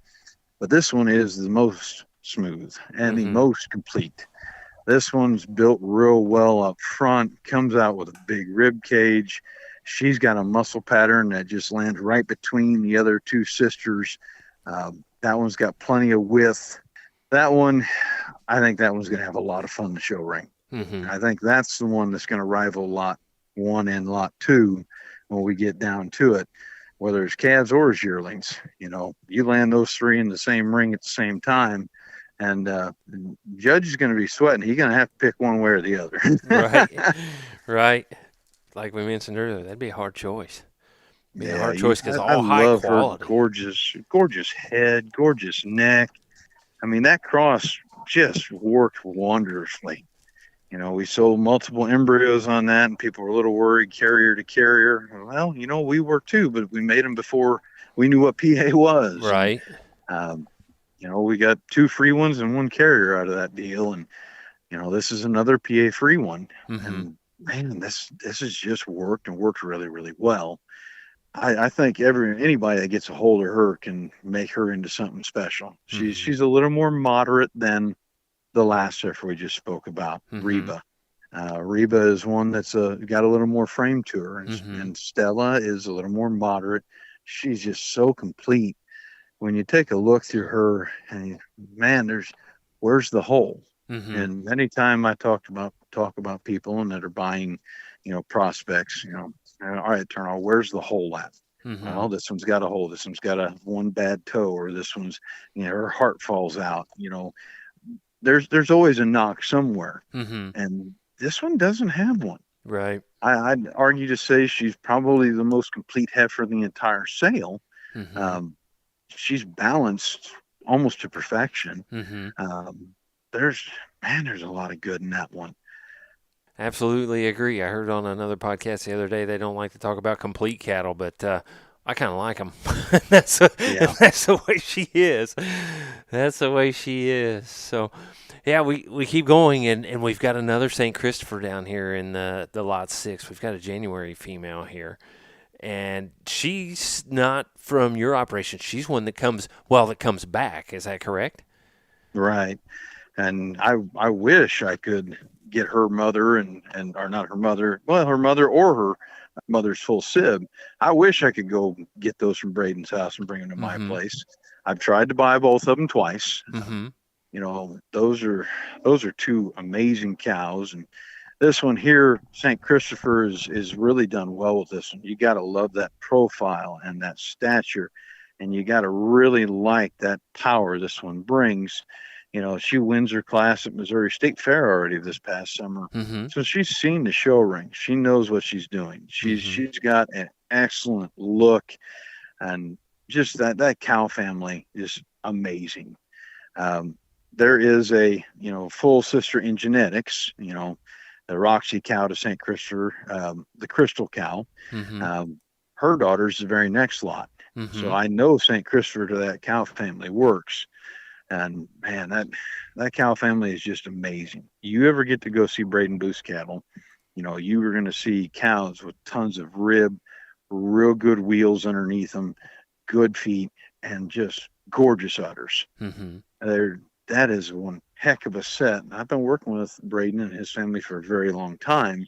Speaker 3: But this one is the most smooth and the most complete. This one's built real well up front, comes out with a big rib cage. She's got a muscle pattern that just lands right between the other two sisters. That one's got plenty of width. That one, I think that one's going to have a lot of fun in the show ring. I think that's the one that's going to rival lot 1 and lot 2 when we get down to it, whether it's calves or it's yearlings. You know, you land those 3 in the same ring at the same time, and the judge is going to be sweating. He's going to have to pick one way or the other.
Speaker 2: Right. Like we mentioned earlier, that'd be a hard choice. Be a hard
Speaker 3: Yeah,
Speaker 2: choice because all
Speaker 3: I
Speaker 2: high
Speaker 3: love
Speaker 2: quality.
Speaker 3: her gorgeous head, gorgeous neck. I mean, that cross just worked wondrously. You know, we sold multiple embryos on that, and people were a little worried carrier to carrier. Well, you know, we were too, but we made them before we knew what PA was.
Speaker 2: Right.
Speaker 3: And, you know, we got 2 free ones and 1 carrier out of that deal, and you know, this is another PA free one. And man, this has just worked and worked really, really well. I think anybody that gets a hold of her can make her into something special. She's a little more moderate than the last heifer we just spoke about, Reba. Reba is one that's got a little more frame to her, and Stella is a little more moderate. She's just so complete. When you take a look through her, and man, where's the hole? And anytime I talk about people and that are buying, you know, prospects, you know, all right, Thurnau, where's the hole at? Well, this one's got a hole. This one's got one bad toe, or this one's, you know, her heart falls out. You know, there's always a knock somewhere, and this one doesn't have one.
Speaker 2: Right.
Speaker 3: I'd argue to say she's probably the most complete heifer in the entire sale. She's balanced almost to perfection. There's a lot of good in that one.
Speaker 2: Absolutely agree. I heard on another podcast the other day they don't like to talk about complete cattle, but I kind of like them. That's the way she is. That's the way she is. So, yeah, we keep going, and we've got another St. Christopher down here in the lot 6. We've got a January female here, and she's not from your operation. She's one that comes back. Is that correct?
Speaker 3: Right. And I wish I could get her mother or not her mother, well, her mother or her mother's full sib. I wish I could go get those from Braden's house and bring them to my place. I've tried to buy both of them twice. You know, those are 2 amazing cows. And this one here, St. Christopher, is really done well with this one. You got to love that profile and that stature, and you got to really like that power this one brings. You know, she wins her class at Missouri State Fair already this past summer. So she's seen the show ring. She knows what she's doing. She's got an excellent look, and just that cow family is amazing. There is a, you know, full sister in genetics, you know, the Roxy cow to St. Christopher, the Crystal cow. Her daughter's the very next lot. So I know St. Christopher to that cow family works. And man, that cow family is just amazing. You ever get to go see Braden Booth's cattle, you know, you are going to see cows with tons of rib, real good wheels underneath them, good feet, and just gorgeous udders. That is one heck of a set. And I've been working with Braden and his family for a very long time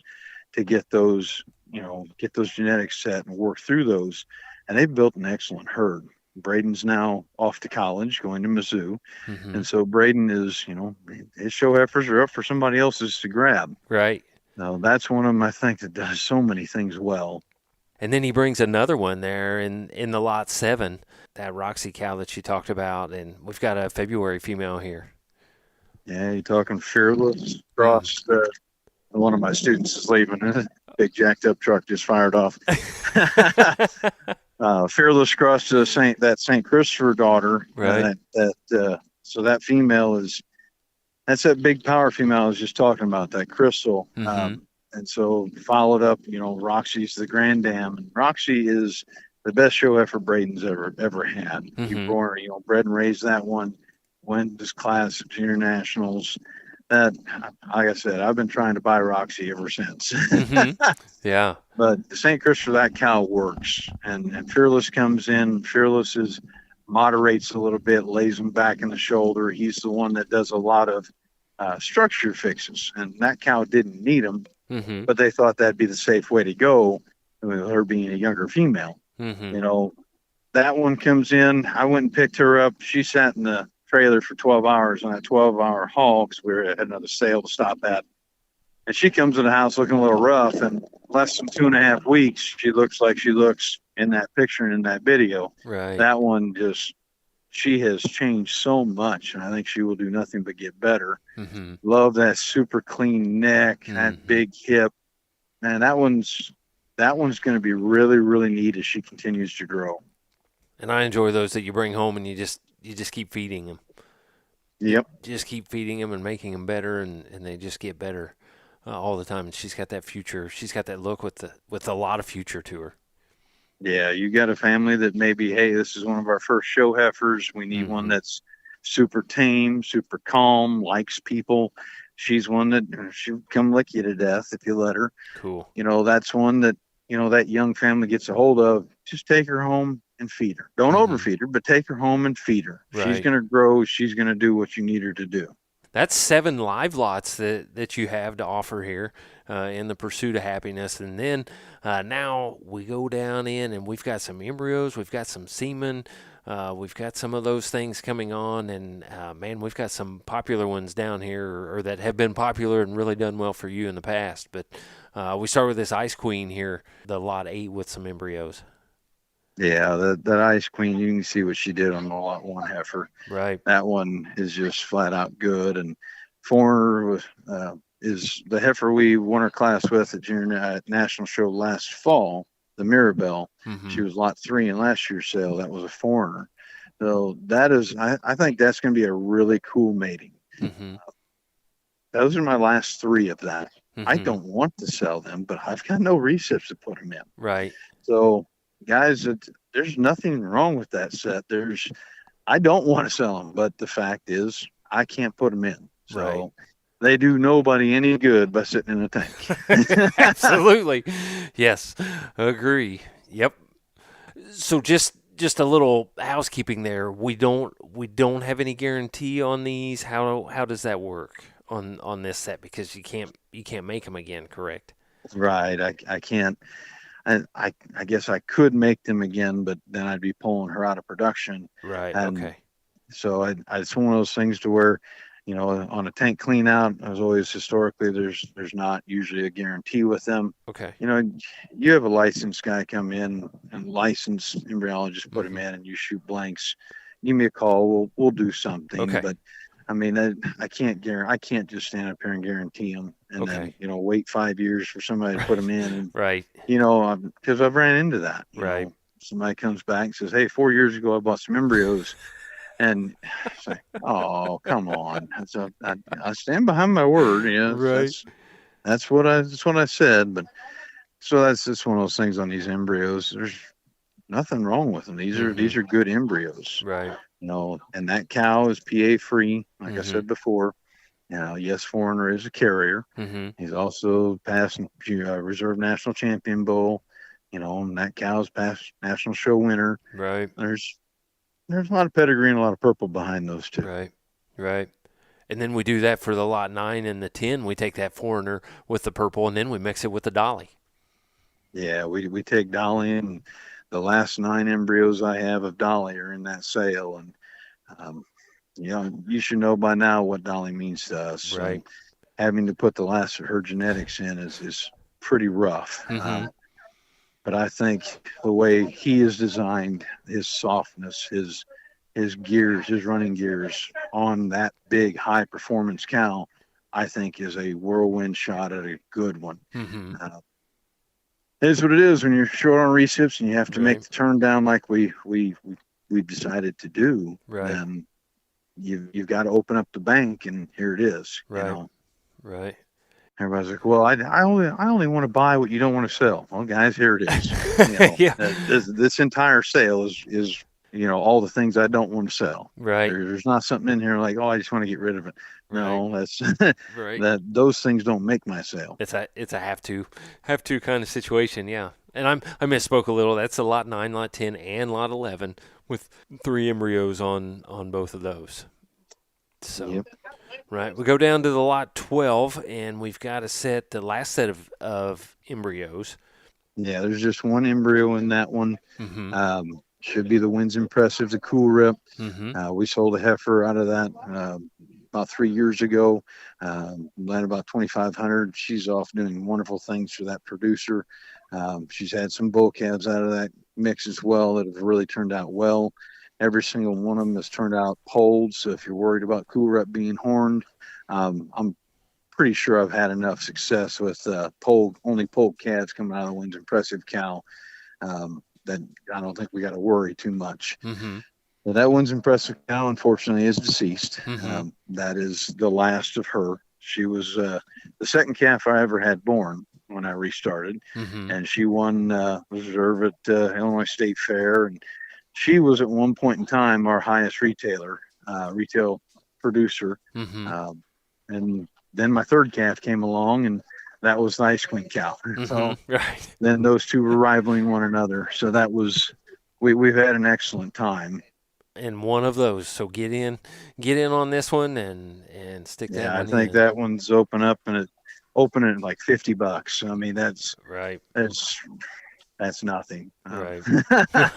Speaker 3: to get those genetics set and work through those. And they've built an excellent herd. Braden's now off to college, going to Mizzou. And so Braden is, you know, his show heifers are up for somebody else's to grab.
Speaker 2: Right.
Speaker 3: Now, that's one of them, I think, that does so many things well.
Speaker 2: And then he brings another one there in the lot 7, that Roxy cow that you talked about. And we've got a February female here. Yeah,
Speaker 3: you're talking Fearless Cross. One of my students is leaving. Big jacked up truck just fired off. Fearless cross to that St. Christopher daughter.
Speaker 2: Right.
Speaker 3: So that female that's that big power female I was just talking about, that Crystal. And so followed up, you know, Roxy's the Grand Dam, and Roxy is the best show heifer Braden's ever had. He bred and raised that one. went this class at junior nationals. That, like I said, I've been trying to buy Roxy ever since.
Speaker 2: Yeah.
Speaker 3: But the St. Christopher, that cow works. And Fearless comes in. Fearless moderates a little bit, lays him back in the shoulder. He's the one that does a lot of structure fixes. And that cow didn't need them, but they thought that'd be the safe way to go, with her being a younger female. You know, that one comes in. I went and picked her up. She sat in the trailer for 12 hours on that 12-hour haul because we had another sale to stop at. And she comes in the house looking a little rough, and less than 2.5 weeks, she looks like she looks in that picture and in that video.
Speaker 2: Right.
Speaker 3: That one she has changed so much, and I think she will do nothing but get better. Love that super clean neck, that big hip. Man, that one's going to be really, really neat as she continues to grow.
Speaker 2: And I enjoy those that you bring home and you just keep feeding them.
Speaker 3: Yep.
Speaker 2: Just keep feeding them and making them better, and they just get better all the time. And she's got that future. She's got that look with a lot of future to her.
Speaker 3: Yeah, you got a family that maybe, hey, this is one of our first show heifers. We need one that's super tame, super calm, likes people. She's one that she'll come lick you to death if you let her.
Speaker 2: Cool.
Speaker 3: You know, that's one that, you know, that young family gets a hold of. Just take her home and feed her. Don't overfeed her, but take her home and feed her.
Speaker 2: Right.
Speaker 3: She's going to grow. She's going to do what you need her to do.
Speaker 2: That's 7 live lots that you have to offer here in the Pursuit of Happiness. And then now we go down in and we've got some embryos, we've got some semen, we've got some of those things coming on. And, man, we've got some popular ones down here or that have been popular and really done well for you in the past. But we start with this Ice Queen here, the lot 8 with some embryos.
Speaker 3: Yeah, that Ice Queen, you can see what she did on the lot 1 heifer.
Speaker 2: Right.
Speaker 3: That one is just flat out good. And Foreigner is the heifer we won our class with at Junior National Show last fall, the Mirabelle. She was lot 3 in last year's sale. That was a Foreigner. So that is, I think that's going to be a really cool mating. Those are my last 3 of that. I don't want to sell them, but I've got no recips to put them in.
Speaker 2: Right.
Speaker 3: So, guys, there's nothing wrong with that set. I don't want to sell them, but the fact is I can't put them in. So they do nobody any good by sitting in a tank.
Speaker 2: Absolutely. Yes. Agree. Yep. So just a little housekeeping there. We don't have any guarantee on these. How does that work on this set? Because you can't make them again, correct? Right.
Speaker 3: I can't. I guess I could make them again, but then I'd be pulling her out of production.
Speaker 2: Right.
Speaker 3: And
Speaker 2: okay.
Speaker 3: So it's one of those things to where, you know, on a tank clean out, as always historically, there's not usually a guarantee with them.
Speaker 2: Okay.
Speaker 3: You know, you have a licensed guy come in and licensed embryologist put him in and you shoot blanks. Give me a call. We'll do something.
Speaker 2: Okay.
Speaker 3: But I mean, I can't just stand up here and guarantee them and then, you know, wait 5 years for somebody to put them in. And,
Speaker 2: right.
Speaker 3: You know, because I've ran into that.
Speaker 2: Right.
Speaker 3: Know, somebody comes back and says, hey, 4 years ago, I bought some embryos. And it's like, oh, come on. So I stand behind my word. You know,
Speaker 2: right.
Speaker 3: That's what I said. But so that's just one of those things on these embryos. There's nothing wrong with them. These are good embryos.
Speaker 2: Right.
Speaker 3: You know, and that cow is PA free, like I said before. You know, yes, Foreigner is a carrier. He's also passed Reserve National Champion Bull. You know, and that cow's past National Show winner.
Speaker 2: Right.
Speaker 3: There's a lot of pedigree and a lot of purple behind those two.
Speaker 2: Right. Right. And then we do that for the lot 9 and the 10. We take that Foreigner with the purple, and then we mix it with the Dolly.
Speaker 3: Yeah, we take Dolly, and the last 9 embryos I have of Dolly are in that sale. And, you know, you should know by now what Dolly means to us.
Speaker 2: Right.
Speaker 3: And having to put the last of her genetics in is pretty rough. But I think the way he is designed, his softness, his gears, his running gears on that big high performance cow, I think is a whirlwind shot at a good one. It is what it is when you're short on recips and you have to make the turn down like we've decided to do.
Speaker 2: Right.
Speaker 3: And you've got to open up the bank, and here it is.
Speaker 2: Right.
Speaker 3: You know?
Speaker 2: Right.
Speaker 3: Everybody's like, well, I only want to buy what you don't want to sell. Well, guys, here it is. You know,
Speaker 2: Yeah.
Speaker 3: this entire sale is all the things I don't want to sell.
Speaker 2: Right.
Speaker 3: There's not something in here like, oh, I just want to get rid of it. No, that's
Speaker 2: Right.
Speaker 3: those things don't make my sale.
Speaker 2: It's a have to kind of situation, yeah. And I misspoke a little. That's a lot 9, lot 10, and lot 11 with 3 embryos on both of those. So,
Speaker 3: Yep.
Speaker 2: right, we go down to the lot 12, and we've got the last set of embryos.
Speaker 3: Yeah, there's just one embryo in that one.
Speaker 2: Mm-hmm.
Speaker 3: Should be the Wind's Impressive, the Cool Rip.
Speaker 2: Mm-hmm.
Speaker 3: We sold a heifer out of that about 3 years ago. Landed about 2,500. She's off doing wonderful things for that producer. She's had some bull calves out of that mix as well that have really turned out well. Every single one of them has turned out polled. So if you're worried about Cool Rep being horned, I'm pretty sure I've had enough success with only polled calves coming out of the Wind's Impressive cow. That I don't think we got to worry too much.
Speaker 2: Mm-hmm.
Speaker 3: Well, that One's Impressive cow, unfortunately, is deceased.
Speaker 2: Mm-hmm.
Speaker 3: That is the last of her. She was the second calf I ever had born when I restarted,
Speaker 2: Mm-hmm.
Speaker 3: and she won reserve at Illinois State Fair. And she was at one point in time our highest retail producer.
Speaker 2: Mm-hmm.
Speaker 3: And then my third calf came along, and that was the Ice Queen cow.
Speaker 2: Mm-hmm.
Speaker 3: So
Speaker 2: right.
Speaker 3: then those two were rivaling one another. So that was we've had an excellent time.
Speaker 2: And one of those. So get in on this one and stick that
Speaker 3: Yeah,
Speaker 2: one
Speaker 3: I think
Speaker 2: in.
Speaker 3: that one's open at like $50. I mean, that's
Speaker 2: Right.
Speaker 3: nothing.
Speaker 2: Right.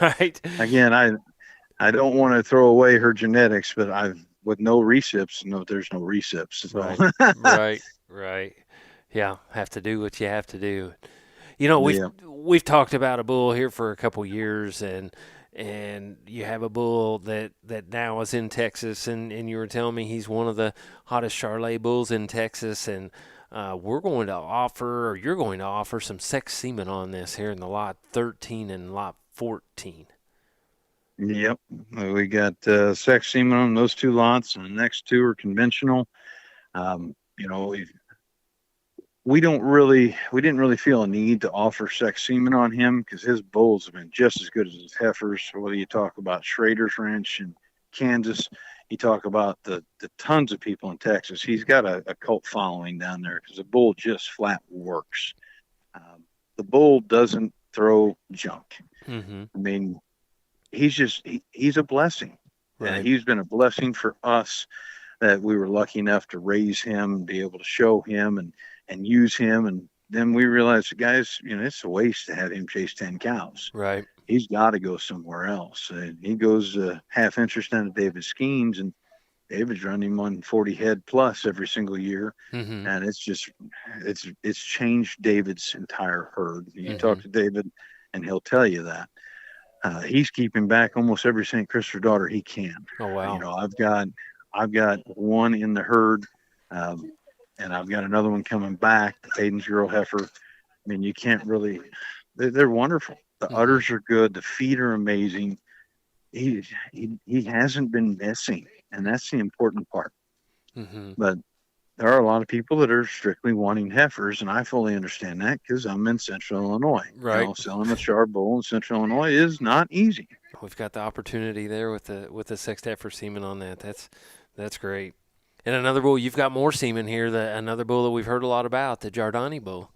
Speaker 2: Right.
Speaker 3: Again, I don't want to throw away her genetics, but with no recips, there's no recips. So.
Speaker 2: Right. Right. Yeah, have to do what you have to do.
Speaker 3: Yeah.
Speaker 2: We've talked about a bull here for a couple years, and you have a bull that now is in Texas, and you were telling me he's one of the hottest Charolais bulls in Texas, and you're going to offer some sex semen on this here in the lot 13 and lot 14.
Speaker 3: Yep, we got sex semen on those two lots, and the next two are conventional. We didn't really feel a need to offer sex semen on him because his bulls have been just as good as his heifers. Whether you talk about Schrader's Ranch in Kansas, you talk about the tons of people in Texas. He's got a cult following down there because the bull just flat works. The bull doesn't throw junk.
Speaker 2: Mm-hmm.
Speaker 3: I mean, he's a blessing.
Speaker 2: Right.
Speaker 3: He's been a blessing for us that we were lucky enough to raise him, be able to show him and use him. And then we realized, guys, it's a waste to have him chase 10 cows.
Speaker 2: Right.
Speaker 3: He's got to go somewhere else. He goes half interest into David's schemes, and David's running him on 40 head plus every single year.
Speaker 2: Mm-hmm.
Speaker 3: And it's changed David's entire herd. You
Speaker 2: Mm-hmm.
Speaker 3: talk to David and he'll tell you that. He's keeping back almost every St. Christopher daughter he can.
Speaker 2: Oh, wow.
Speaker 3: I've got one in the herd, and I've got another one coming back, the Hayden's Girl heifer. I mean, you can't really, they're wonderful. The
Speaker 2: Mm-hmm.
Speaker 3: udders are good. The feet are amazing. He hasn't been missing, and that's the important part.
Speaker 2: Mm-hmm.
Speaker 3: But there are a lot of people that are strictly wanting heifers, and I fully understand that because I'm in Central Illinois.
Speaker 2: Right.
Speaker 3: Selling a Char bull in Central Illinois is not easy.
Speaker 2: We've got the opportunity there with the sexed heifer semen on that. That's great. And another bull, you've got more semen here. Another bull that we've heard a lot about, the Giardani bull.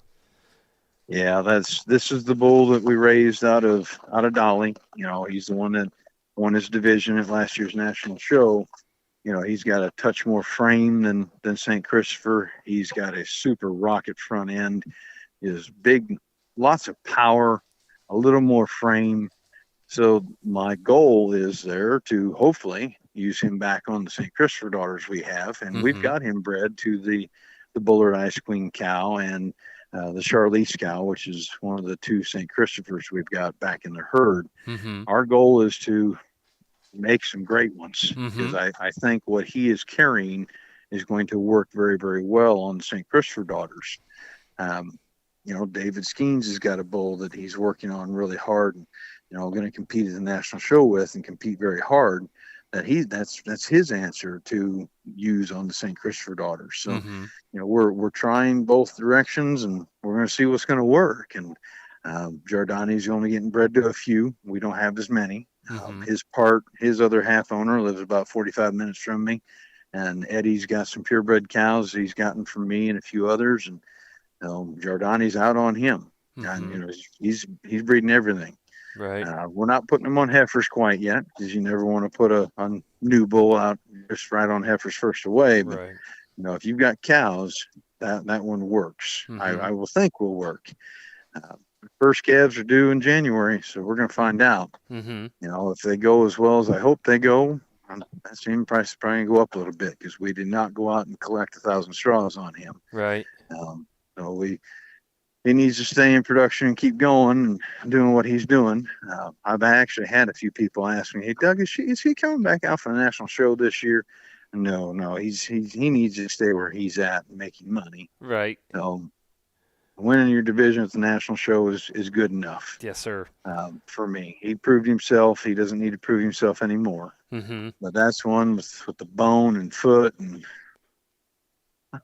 Speaker 3: Yeah, this is the bull that we raised out of Dolly. He's the one that won his division at last year's national show. He's got a touch more frame than St. Christopher. He's got a super rocket front end. Is big, lots of power, a little more frame. So my goal is there to hopefully use him back on the St. Christopher daughters we have, and we've got him bred to the Bullard Ice Queen cow and the Charlize cow, which is one of the two St. Christophers we've got back in the herd.
Speaker 2: Mm-hmm.
Speaker 3: Our goal is to make some great ones because
Speaker 2: Mm-hmm.
Speaker 3: I think what he is carrying is going to work very, very well on the St. Christopher daughters. David Skeens has got a bull that he's working on really hard and, going to compete at the national show with and compete very hard. That's his answer to use on the St. Christopher daughters. So,
Speaker 2: Mm-hmm.
Speaker 3: We're trying both directions and we're going to see what's going to work. And Giordani's only getting bred to a few. We don't have as many.
Speaker 2: Mm-hmm.
Speaker 3: His other half owner lives about 45 minutes from me, and Eddie's got some purebred cows he's gotten from me and a few others, and Jordani's out on him, and
Speaker 2: Mm-hmm.
Speaker 3: he's breeding everything.
Speaker 2: Right.
Speaker 3: We're not putting them on heifers quite yet, because you never want to put a new bull out just right on heifers first away. But
Speaker 2: Right.
Speaker 3: if you've got cows, that one works.
Speaker 2: Mm-hmm.
Speaker 3: I will think will work. Uh, First calves are due in January, so we're going to find out.
Speaker 2: Mm-hmm.
Speaker 3: If they go as well as I hope they go, that semen price is probably going to go up a little bit, because we did not go out and collect 1,000 straws on him.
Speaker 2: Right.
Speaker 3: So he needs to stay in production and keep going and doing what he's doing. I've actually had a few people ask me, "Hey, Doug, is he coming back out for the national show this year?" No, he needs to stay where he's at and making money.
Speaker 2: Right.
Speaker 3: So winning your division at the national show is good enough.
Speaker 2: Yes, sir.
Speaker 3: For me. He proved himself. He doesn't need to prove himself anymore.
Speaker 2: Mm-hmm.
Speaker 3: But that's one with the bone and foot, and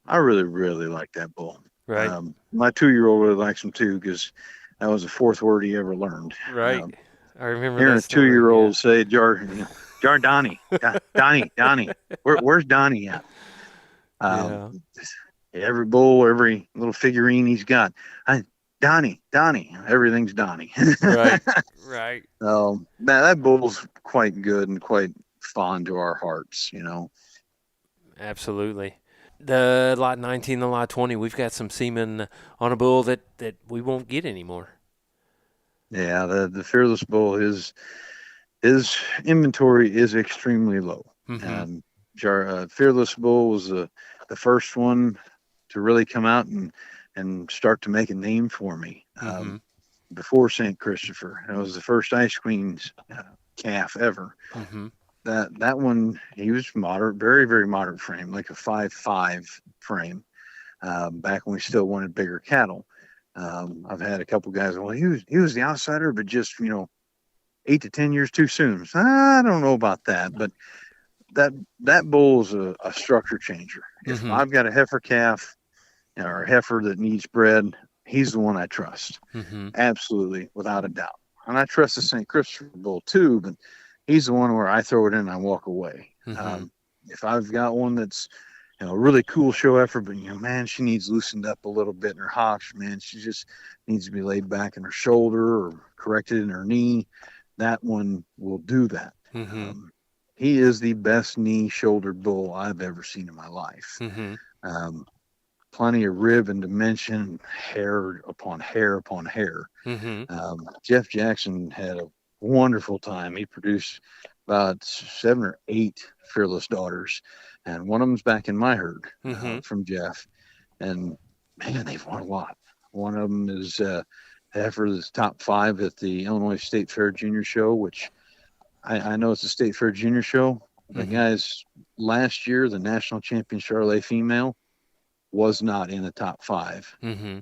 Speaker 3: I really, really like that bull.
Speaker 2: Right.
Speaker 3: My 2-year-old really likes him too, because that was the fourth word he ever learned.
Speaker 2: Right. I remember
Speaker 3: Hearing
Speaker 2: that
Speaker 3: a
Speaker 2: story.
Speaker 3: 2-year-old
Speaker 2: Yeah.
Speaker 3: say, Donnie, Donnie, where's Donnie at?
Speaker 2: Yeah.
Speaker 3: Every bull, every little figurine he's got, Donnie, everything's Donnie.
Speaker 2: Right. Right.
Speaker 3: That bull's quite good and quite fond to our hearts,
Speaker 2: Absolutely. The lot 19, the lot 20, we've got some semen on a bull that we won't get anymore.
Speaker 3: Yeah, the Fearless bull, his inventory is extremely low.
Speaker 2: Mm-hmm.
Speaker 3: Fearless bull was the first one to really come out and start to make a name for me.
Speaker 2: Mm-hmm.
Speaker 3: Before St. Christopher, it was the first Ice Queen's calf ever.
Speaker 2: Mm-hmm.
Speaker 3: That one, he was moderate, very, very moderate frame, like a 5'5" frame. Back when we still wanted bigger cattle. I've had a couple guys, well, he was the outsider, but just 8 to 10 years too soon. So, I don't know about that, but that bull is a structure changer. If
Speaker 2: Mm-hmm.
Speaker 3: I've got a heifer calf or a heifer that needs bred, he's the one I trust.
Speaker 2: Mm-hmm.
Speaker 3: Absolutely, without a doubt. And I trust the St. Christopher bull too, but he's the one where I throw it in and I walk away.
Speaker 2: Mm-hmm.
Speaker 3: If I've got one that's a really cool show effort, but man, she needs loosened up a little bit in her hocks, man, she just needs to be laid back in her shoulder or corrected in her knee, that one will do that.
Speaker 2: Mm-hmm.
Speaker 3: He is the best knee shouldered bull I've ever seen in my life.
Speaker 2: Mm-hmm.
Speaker 3: Plenty of rib and dimension, hair upon hair upon hair.
Speaker 2: Mm-hmm.
Speaker 3: Jeff Jackson had a wonderful time. He produced about 7 or 8 Fearless daughters, and one of them's back in my herd from Jeff. And man, they've won a lot. One of them is heifer that's top 5 at the Illinois State Fair Junior Show, which I know it's a State Fair Junior Show. The guys, last year, the national champion Charolais female was not in the top 5.
Speaker 2: Mm-hmm.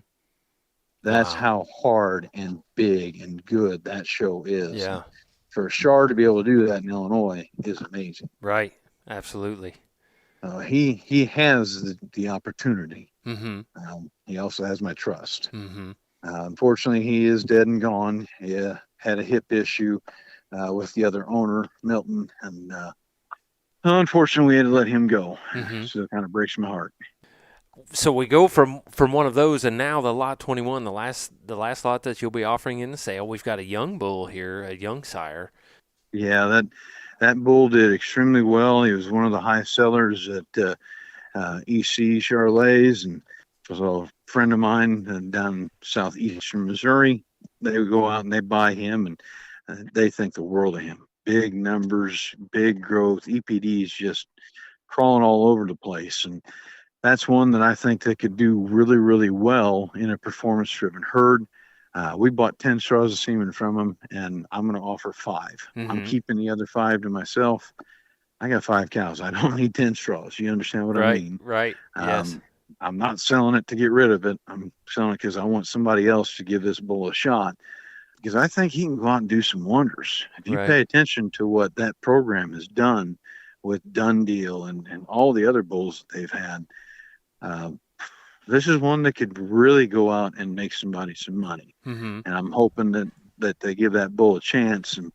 Speaker 3: That's
Speaker 2: Wow.
Speaker 3: how hard and big and good that show is.
Speaker 2: Yeah.
Speaker 3: For a Char to be able to do that in Illinois is amazing.
Speaker 2: Right. Absolutely.
Speaker 3: He has the opportunity.
Speaker 2: Mm-hmm.
Speaker 3: He also has my trust.
Speaker 2: Mm-hmm.
Speaker 3: Unfortunately, he is dead and gone. He had a hip issue with the other owner, Milton, and unfortunately, we had to let him go.
Speaker 2: Mm-hmm.
Speaker 3: So it kind of breaks my heart.
Speaker 2: So we go from one of those, and now the lot 21, the last lot that you'll be offering in the sale. We've got a young bull here, a young sire.
Speaker 3: Yeah, that bull did extremely well. He was one of the high sellers at EC Charolais, and was a friend of mine down southeastern Missouri. They would go out and they buy him, and they think the world of him. Big numbers, big growth. EPD's just crawling all over the place, and that's one that I think they could do really, really well in a performance-driven herd. We bought 10 straws of semen from him, and I'm going to offer 5.
Speaker 2: Mm-hmm.
Speaker 3: I'm keeping the other 5 to myself. I got 5 cows. I don't need 10 straws. You understand what I mean?
Speaker 2: Right. Yes.
Speaker 3: I'm not selling it to get rid of it. I'm selling it because I want somebody else to give this bull a shot, because I think he can go out and do some wonders. If you pay attention to what that program has done with Done Deal and all the other bulls that they've had, this is one that could really go out and make somebody some money.
Speaker 2: Mm-hmm.
Speaker 3: And I'm hoping that they give that bull a chance. And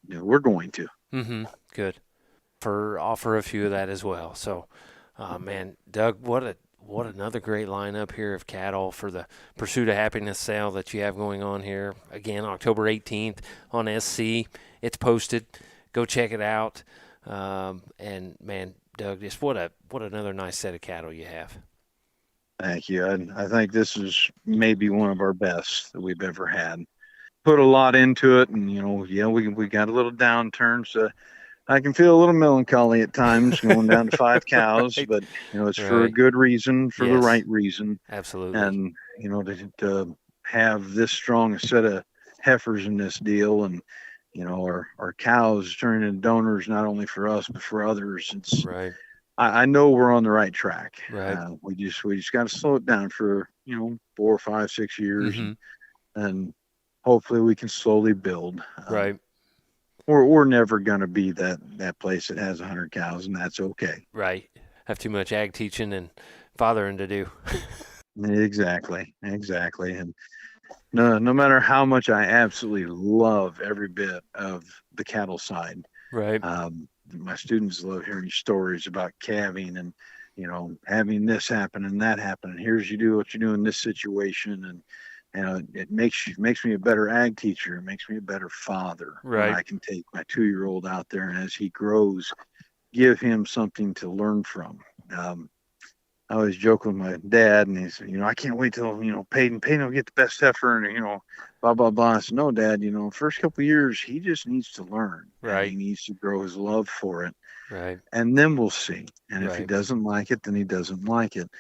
Speaker 3: we're going to.
Speaker 2: Mm-hmm. Good. Offer a few of that as well. So, man, Doug, what another great lineup here of cattle for the Pursuit of Happiness sale that you have going on here. Again, October 18th on SC. It's posted. Go check it out. And man, Doug, just what another nice set of cattle you have.
Speaker 3: Thank you. I think this is maybe one of our best that we've ever had. Put a lot into it, and we got a little downturn, so I can feel a little melancholy at times going down to 5 cows,
Speaker 2: Right.
Speaker 3: but it's for a
Speaker 2: Right.
Speaker 3: good reason, for the
Speaker 2: Yes.
Speaker 3: right reason.
Speaker 2: Absolutely.
Speaker 3: And to have this strong a set of heifers in this deal, and our cows turning into donors not only for us but for others. It's
Speaker 2: Right.
Speaker 3: I know we're on the right track.
Speaker 2: Right.
Speaker 3: We just got to slow it down for 4, 5, 6 years,
Speaker 2: Mm-hmm.
Speaker 3: and hopefully we can slowly build.
Speaker 2: Right.
Speaker 3: We're never going to be that place that has 100 cows, and that's okay.
Speaker 2: Right. Have too much ag teaching and fathering to do.
Speaker 3: Exactly. And no matter how much I absolutely love every bit of the cattle side,
Speaker 2: Right.
Speaker 3: my students love hearing stories about calving and having this happen and that happen, and here's what you do in this situation, and it makes me a better ag teacher. It makes me a better father.
Speaker 2: Right.
Speaker 3: When I can take my 2-year-old out there, and as he grows, give him something to learn from. I always joke with my dad, and he said, I can't wait till Peyton will get the best heifer, and blah blah blah. I said, no, Dad, first couple of years he just needs to learn.
Speaker 2: Right.
Speaker 3: And he needs to grow his love for it.
Speaker 2: Right.
Speaker 3: And then we'll see. And if he
Speaker 2: Right.
Speaker 3: doesn't like it, then he doesn't like it.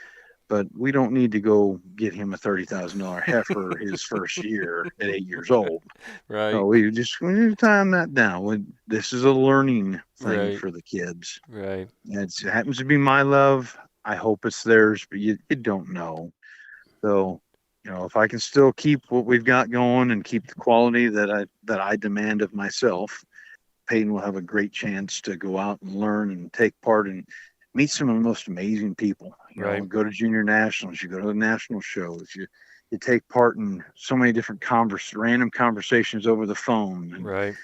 Speaker 3: But we don't need to go get him a $30,000 heifer his first year at 8 years old.
Speaker 2: Right.
Speaker 3: So we need to time that down. This is a learning thing
Speaker 2: Right.
Speaker 3: for the kids.
Speaker 2: Right.
Speaker 3: It happens to be my love. I hope it's theirs, but you don't know. So, if I can still keep what we've got going and keep the quality that I demand of myself, Peyton will have a great chance to go out and learn and take part and meet some of the most amazing people.
Speaker 2: Right.
Speaker 3: Go to junior nationals, you go to the national shows, you take part in so many different random conversations over the phone. And,
Speaker 2: Right.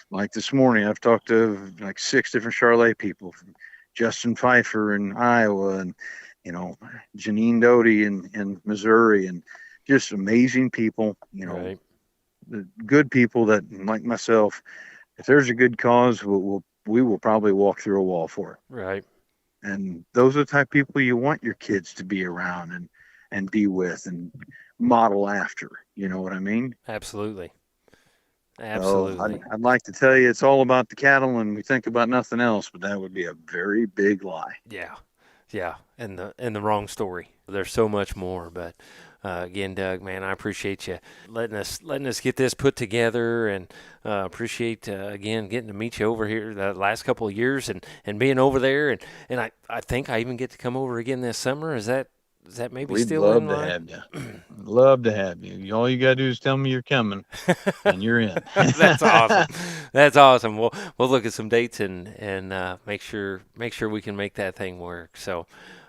Speaker 3: like this morning, I've talked to like 6 different Charolais people, from Justin Pfeiffer in Iowa, and Janine Doty in Missouri, and just amazing people.
Speaker 2: Right.
Speaker 3: The good people that, like myself, if there's a good cause, we will probably walk through a wall for it.
Speaker 2: Right.
Speaker 3: And those are the type of people you want your kids to be around and be with and model after. You know what I mean?
Speaker 2: Absolutely. Absolutely.
Speaker 3: So I'd like to tell you it's all about the cattle and we think about nothing else, but that would be a very big lie.
Speaker 2: Yeah. Yeah. And the wrong story. There's so much more, but again, Doug, man, I appreciate you letting us get this put together, and appreciate again getting to meet you over here the last couple of years and being over there, and I think I even get to come over again this summer. Is that maybe
Speaker 3: We'd
Speaker 2: still
Speaker 3: love
Speaker 2: in
Speaker 3: to
Speaker 2: line?
Speaker 3: have you. Love to have you. All you gotta do is tell me you're coming, and you're in.
Speaker 2: That's awesome. That's awesome. We'll look at some dates and make sure we can make that thing work. So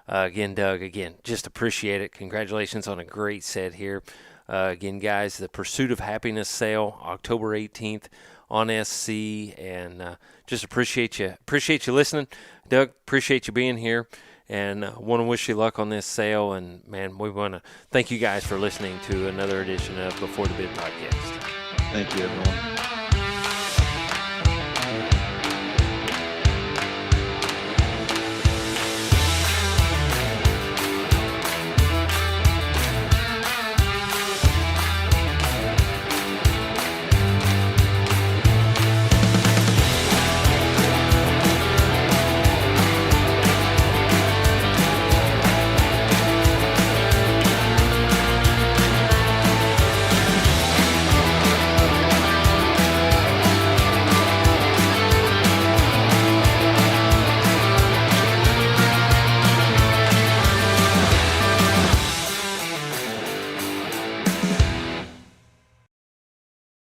Speaker 2: again, Doug, just appreciate it. Congratulations on a great set here. Again, guys, the Pursuit of Happiness sale, October 18th on SC, and just appreciate you listening. Doug, appreciate you being here, and want to wish you luck on this sale. And man, we want to thank you guys for listening to another edition of Before the Bid podcast.
Speaker 3: Thank you, everyone.